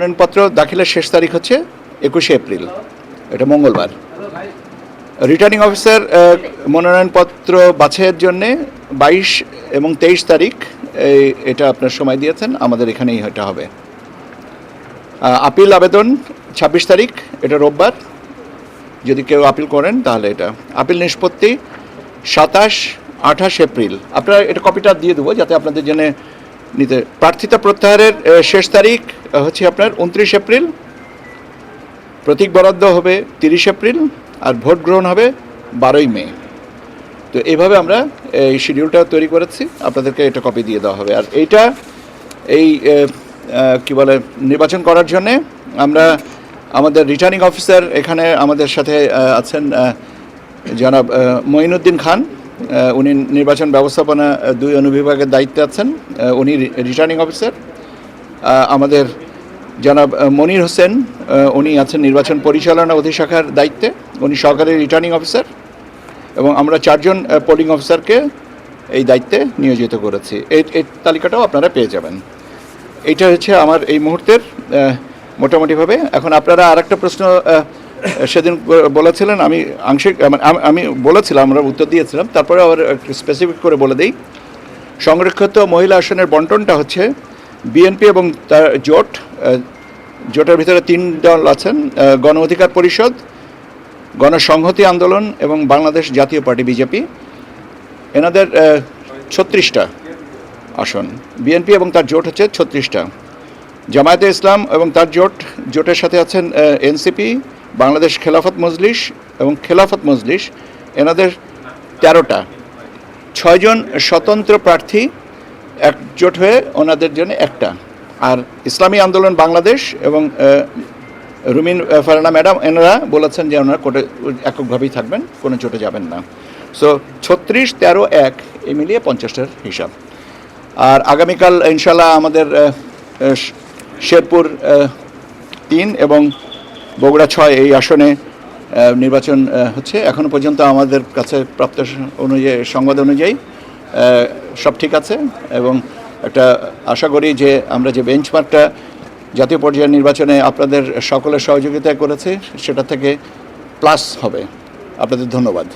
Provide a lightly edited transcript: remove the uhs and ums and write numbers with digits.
মনোনয়নপত্র দাখিলের শেষ তারিখ হচ্ছে 21শে এপ্রিল, এটা মঙ্গলবার। রিটার্নিং অফিসার মনোনয়নপত্র বাছাইয়ের জন্যে 22 এবং 23 তারিখ এটা আপনার সময় দিয়েছেন, আমাদের এখানেই এটা হবে। আপিল আবেদন 26 তারিখ, এটা রোববার, যদি কেউ আপিল করেন তাহলে এটা। আপিল নিষ্পত্তি 27-28 এপ্রিল। আপনারা এটা কপিটা দিয়ে দেবো যাতে আপনাদের জন্য নিতে। প্রার্থিতা প্রত্যাহারের শেষ তারিখ হচ্ছে আপনার 29 এপ্রিল, প্রতীক বরাদ্দ হবে 30 এপ্রিল, আর ভোট গ্রহণ হবে 12ই মে। তো এইভাবে আমরা এই শিডিউলটা তৈরি করেছি, আপনাদেরকে এটা কপি দিয়ে দেওয়া হবে। আর এইটা এই কি বলে নির্বাচন করার জন্যে আমরা আমাদের রিটার্নিং অফিসার এখানে আমাদের সাথে আছেন জনাব মঈনুদ্দিন খান, উনি নির্বাচন ব্যবস্থাপনা 2 অনুবিভাগের দায়িত্বে আছেন, উনি রিটার্নিং অফিসার। আমাদের জনাব মনির হোসেন, উনি আছেন নির্বাচন পরিচালনা অধিশাখার দায়িত্বে, উনি সহকারী রিটার্নিং অফিসার, এবং আমরা 4 জন পোলিং অফিসারকে এই দায়িত্বে নিয়োজিত করেছি। এই তালিকাটাও আপনারা পেয়ে যাবেন। এইটা হচ্ছে আমার এই মুহূর্তের মোটামুটিভাবে। এখন আপনারা আরেকটা প্রশ্ন সেদিন বলেছিলেন, আমি আংশিক আমি বলেছিলাম, আমরা উত্তর দিয়েছিলাম, তারপরে আবার একটু স্পেসিফিক করে বলে দিই। সংরক্ষিত মহিলা আসনের বন্টনটা হচ্ছে বিএনপি এবং তার জোটের ভিতরে 3 দল আছেন, গণ অধিকার পরিষদ, গণসংহতি আন্দোলন এবং বাংলাদেশ জাতীয় পার্টি বিজেপি। এনাদের 36টা আসন, বিএনপি এবং তার জোট হচ্ছে 36টা। জামায়াতে ইসলাম এবং তার জোটের সাথে আছেন এনসিপি, বাংলাদেশ খেলাফত মজলিস এবং খেলাফত মজলিস, এনাদের 13টা। 6 জন স্বতন্ত্র প্রার্থী একজোট হয়ে ওনাদের জন্য একটা। আর ইসলামী আন্দোলন বাংলাদেশ এবং রুমিন ফারহানা ম্যাডাম এনারা বলেছেন যে ওনারা কোর্টে এককভাবেই থাকবেন, কোনো জোটে যাবেন না। সো 36, 13, 1 এই মিলিয়ে 50টার হিসাব। আর আগামীকাল ইনশাল্লাহ আমাদের শেরপুর 3 এবং বগুড়া 6 এই আসনে নির্বাচন হচ্ছে। এখনও পর্যন্ত আমাদের কাছে প্রাপ্ত সংবাদ অনুযায়ী সব ঠিক আছে, এবং একটা আশা করি যে আমরা যে বেঞ্চমার্কটা জাতীয় পর্যায়ের নির্বাচনে আপনাদের সকলের সহযোগিতায় করেছে সেটা থেকে প্লাস হবে। আপনাদের ধন্যবাদ।